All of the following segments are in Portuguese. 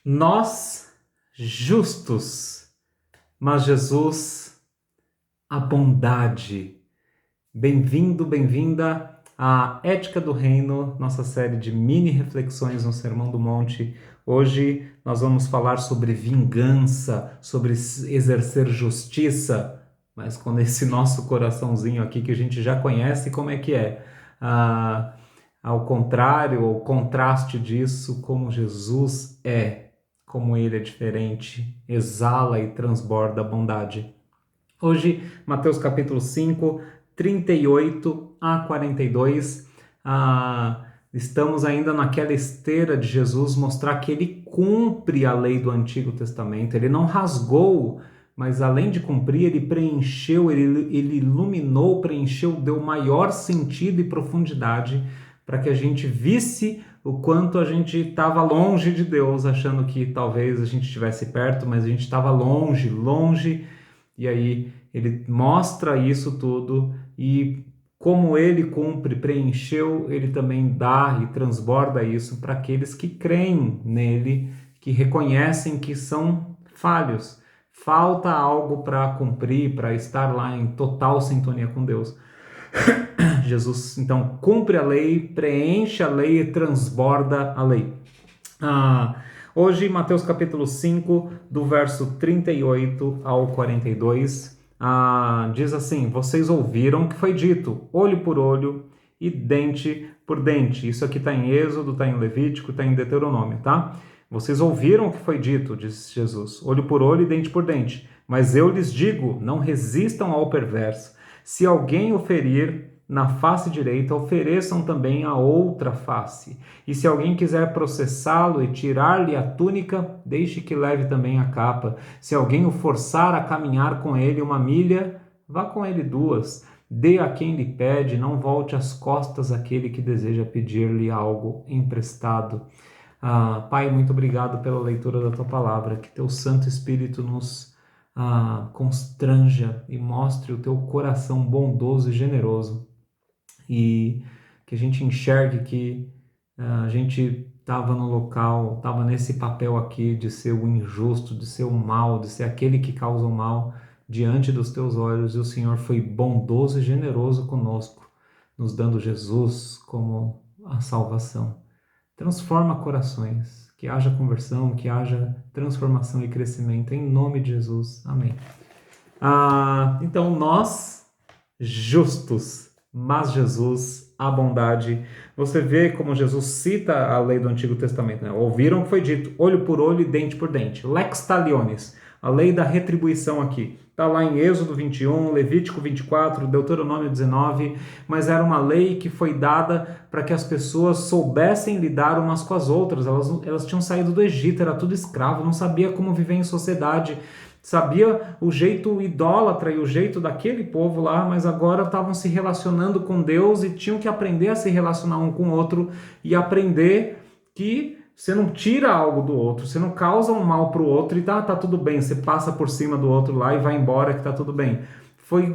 Nós justos, mas Jesus, a bondade. Bem-vindo, bem-vinda à Ética do Reino, nossa série de mini reflexões no Sermão do Monte. Hoje nós vamos falar sobre vingança, sobre exercer justiça, mas com esse nosso coraçãozinho aqui que a gente já conhece como é que é. Ao contrário, ao contraste disso, como Jesus é, como ele é diferente, exala e transborda a bondade. Hoje, Mateus capítulo 5, 38 a 42, estamos ainda naquela esteira de Jesus mostrar que ele cumpre a lei do Antigo Testamento, ele não rasgou, mas além de cumprir, ele preencheu, ele iluminou, preencheu, deu maior sentido e profundidade para que a gente visse o quanto a gente estava longe de Deus, achando que talvez a gente estivesse perto, mas a gente estava longe, e aí ele mostra isso tudo e como ele cumpre, preencheu, ele também dá e transborda isso para aqueles que creem nele, que reconhecem que são falhos. Falta algo para cumprir, para estar lá em total sintonia com Deus. Jesus, então, cumpre a lei, preenche a lei e transborda a lei. Hoje, Mateus capítulo 5, do verso 38 ao 42, diz assim: vocês ouviram o que foi dito, olho por olho e dente por dente. Isso aqui está em Êxodo, está em Levítico, está em Deuteronômio, tá? Vocês ouviram o que foi dito, disse Jesus, olho por olho e dente por dente. Mas eu lhes digo, não resistam ao perverso. Se alguém o ferir na face direita, ofereçam também a outra face. E se alguém quiser processá-lo e tirar-lhe a túnica, deixe que leve também a capa. Se alguém o forçar a caminhar com ele 1 milha, vá com ele 2. Dê a quem lhe pede, não volte as costas àquele que deseja pedir-lhe algo emprestado. Pai, muito obrigado pela leitura da Tua Palavra, que Teu Santo Espírito nos constranja e mostre o Teu coração bondoso e generoso, e que a gente enxergue que a gente estava no local, estava nesse papel aqui de ser o injusto, de ser o mal, de ser aquele que causa o mal diante dos Teus olhos, e o Senhor foi bondoso e generoso conosco, nos dando Jesus como a salvação. Transforma corações, que haja conversão, que haja transformação e crescimento, em nome de Jesus. Amém. Então, nós, justos, mas Jesus, a bondade. Você vê como Jesus cita a lei do Antigo Testamento, né? Ouviram o que foi dito, olho por olho e dente por dente. Lex talionis, a lei da retribuição aqui. Está lá em Êxodo 21, Levítico 24, Deuteronômio 19, mas era uma lei que foi dada para que as pessoas soubessem lidar umas com as outras. Elas tinham saído do Egito, era tudo escravo, não sabia como viver em sociedade, sabia o jeito idólatra e o jeito daquele povo lá, mas agora estavam se relacionando com Deus e tinham que aprender a se relacionar um com o outro e aprender que você não tira algo do outro, você não causa um mal para o outro e tá tudo bem, você passa por cima do outro lá e vai embora que tá tudo bem.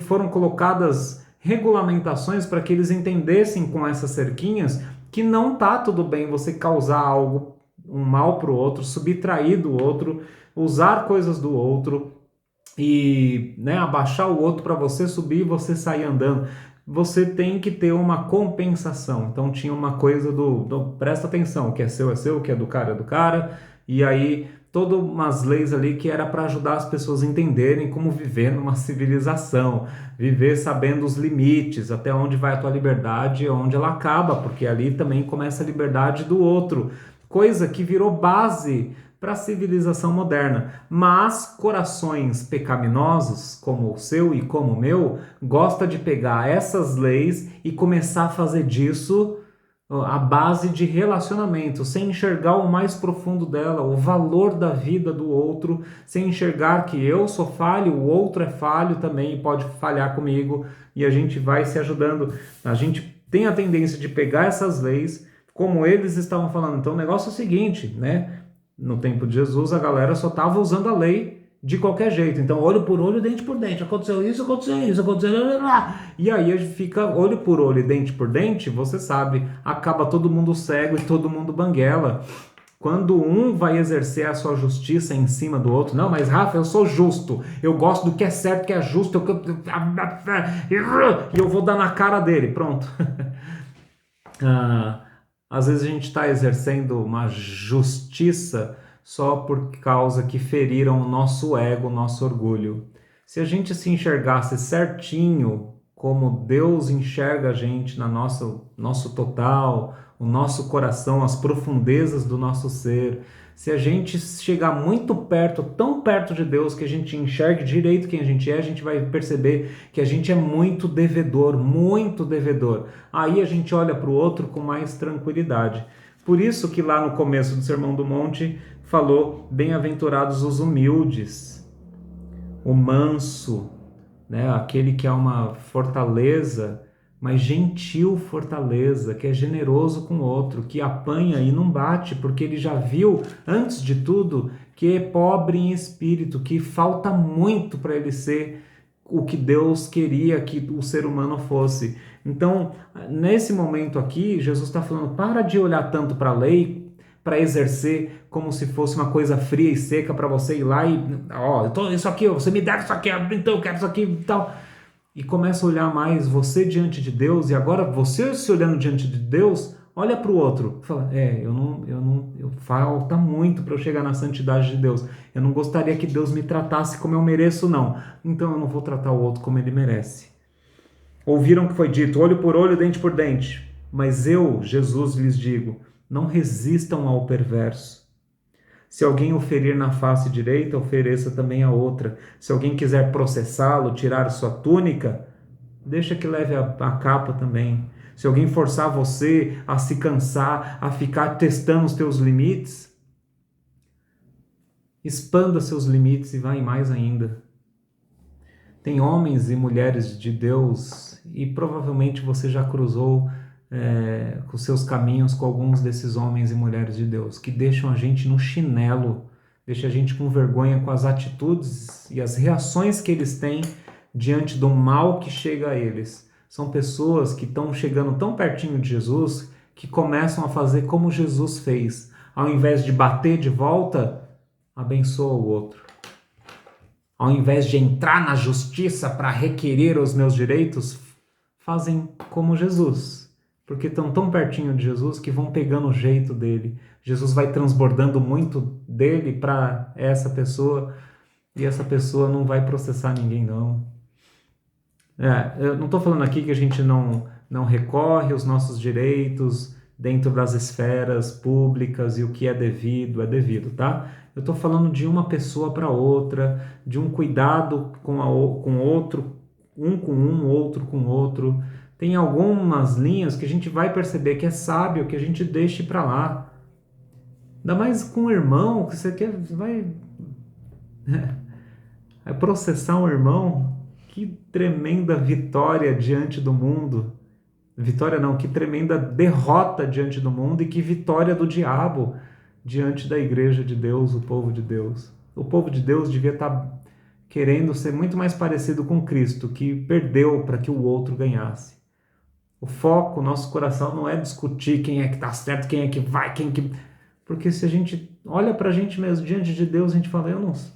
Foram colocadas regulamentações para que eles entendessem com essas cerquinhas que não tá tudo bem você causar algo, um mal para o outro, subtrair do outro, usar coisas do outro e abaixar o outro para você subir e você sair andando. Você tem que ter uma compensação. Então tinha uma coisa presta atenção, o que é seu, o que é do cara, e aí todas umas leis ali que era para ajudar as pessoas a entenderem como viver numa civilização, viver sabendo os limites, até onde vai a tua liberdade e onde ela acaba, porque ali também começa a liberdade do outro, coisa que virou base para a civilização moderna. Mas corações pecaminosos, como o seu e como o meu, gosta de pegar essas leis e começar a fazer disso a base de relacionamento, sem enxergar o mais profundo dela, o valor da vida do outro, sem enxergar que eu sou falho, o outro é falho também e pode falhar comigo, e a gente vai se ajudando. A gente tem a tendência de pegar essas leis, como eles estavam falando. Então o negócio é o seguinte, né? No tempo de Jesus, a galera só estava usando a lei de qualquer jeito. Então, olho por olho, dente por dente. Aconteceu isso, aconteceu isso, aconteceu... E aí fica olho por olho e dente por dente, você sabe, acaba todo mundo cego e todo mundo banguela. Quando um vai exercer a sua justiça em cima do outro, não, mas Rafa, eu sou justo, eu gosto do que é certo, que é justo, e eu vou dar na cara dele, pronto. Às vezes a gente está exercendo uma justiça só por causa que feriram o nosso ego, o nosso orgulho. Se a gente se enxergasse certinho como Deus enxerga a gente na nosso total, o nosso coração, as profundezas do nosso ser, se a gente chegar muito perto, tão perto de Deus, que a gente enxergue direito quem a gente vai perceber que a gente é muito devedor, muito devedor. Aí a gente olha para o outro com mais tranquilidade. Por isso que lá no começo do Sermão do Monte falou: bem-aventurados os humildes, o manso, né? Aquele que é uma fortaleza, mas gentil fortaleza, que é generoso com o outro, que apanha e não bate, porque ele já viu, antes de tudo, que é pobre em espírito, que falta muito para ele ser o que Deus queria que o ser humano fosse. Então, nesse momento aqui, Jesus está falando: para de olhar tanto para a lei, para exercer como se fosse uma coisa fria e seca para você ir lá e, isso aqui, você me deve isso aqui, então eu quero isso aqui e tal. E começa a olhar mais você diante de Deus, e agora você se olhando diante de Deus, olha para o outro, fala: falta muito para eu chegar na santidade de Deus. Eu não gostaria que Deus me tratasse como eu mereço, não. Então eu não vou tratar o outro como ele merece. Ouviram que foi dito: olho por olho, dente por dente. Mas eu, Jesus, lhes digo: não resistam ao perverso. Se alguém o ferir na face direita, ofereça também a outra. Se alguém quiser processá-lo, tirar sua túnica, deixa que leve a capa também. Se alguém forçar você a se cansar, a ficar testando os teus limites, expanda seus limites e vai mais ainda. Tem homens e mulheres de Deus, e provavelmente você já cruzou com seus caminhos com alguns desses homens e mulheres de Deus, que deixam a gente no chinelo, deixam a gente com vergonha com as atitudes e as reações que eles têm diante do mal que chega a eles. São pessoas que estão chegando tão pertinho de Jesus que começam a fazer como Jesus fez. Ao invés de bater de volta, abençoa o outro. Ao invés de entrar na justiça para requerer os meus direitos, fazem como Jesus. Porque estão tão pertinho de Jesus que vão pegando o jeito dele. Jesus vai transbordando muito dele para essa pessoa, e essa pessoa não vai processar ninguém, não. Eu não estou falando aqui que a gente não recorre aos nossos direitos dentro das esferas públicas e o que é devido, tá? Eu estou falando de uma pessoa para outra, de um cuidado com outro, um com um, outro com outro. Tem algumas linhas que a gente vai perceber que é sábio que a gente deixe para lá. Ainda mais com o irmão, que você quer, vai processar um irmão. Que tremenda vitória diante do mundo. Vitória não, que tremenda derrota diante do mundo, e que vitória do diabo diante da igreja de Deus, o povo de Deus. O povo de Deus devia estar querendo ser muito mais parecido com Cristo, que perdeu para que o outro ganhasse. O foco, nosso coração não é discutir quem é que está certo, quem é que vai, quem que... Porque se a gente olha para a gente mesmo diante de Deus, a gente fala: eu não sei.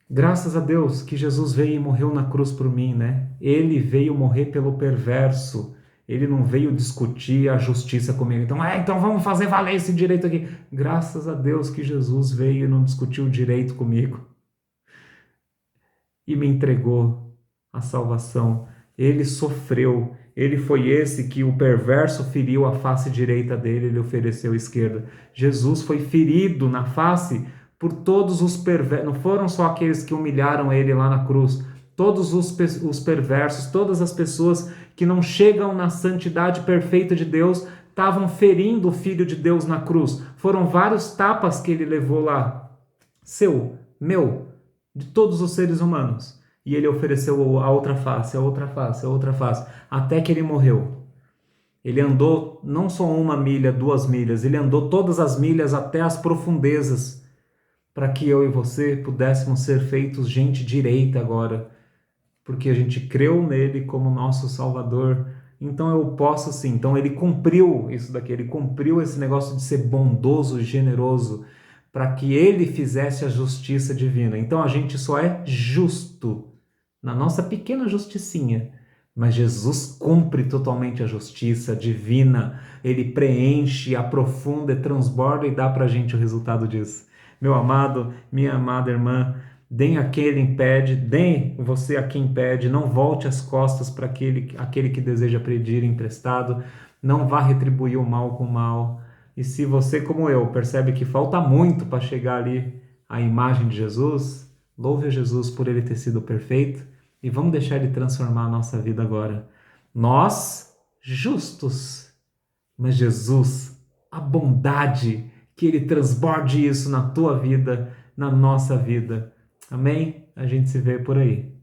Graças a Deus que Jesus veio e morreu na cruz por mim, né? Ele veio morrer pelo perverso. Ele não veio discutir a justiça comigo. Então vamos fazer valer esse direito aqui. Graças a Deus que Jesus veio e não discutiu o direito comigo. E me entregou a salvação. Ele sofreu. Ele foi esse que o perverso feriu a face direita dele, ele ofereceu a esquerda. Jesus foi ferido na face por todos os perversos. Não foram só aqueles que humilharam ele lá na cruz. Todos os perversos, todas as pessoas que não chegam na santidade perfeita de Deus, estavam ferindo o Filho de Deus na cruz. Foram vários tapas que ele levou lá. Seu, meu, de todos os seres humanos. E ele ofereceu a outra face, a outra face, a outra face, até que ele morreu. Ele andou não só 1 milha, 2 milhas, ele andou todas as milhas até as profundezas, para que eu e você pudéssemos ser feitos gente direita agora, porque a gente creu nele como nosso Salvador, então eu posso sim. Então ele cumpriu isso daqui, ele cumpriu esse negócio de ser bondoso, generoso, para que ele fizesse a justiça divina. Então a gente só é justo na nossa pequena justicinha, mas Jesus cumpre totalmente a justiça divina, ele preenche, aprofunda, transborda e dá para a gente o resultado disso. Meu amado, minha amada irmã, deem a quem ele impede, deem você a quem impede, não volte as costas para aquele que deseja pedir emprestado, não vá retribuir o mal com o mal. E se você, como eu, percebe que falta muito para chegar ali à imagem de Jesus, louve a Jesus por ele ter sido perfeito e vamos deixar ele transformar a nossa vida agora. Nós, justos, mas Jesus, a bondade, que ele transborde isso na tua vida, na nossa vida. Amém? A gente se vê por aí.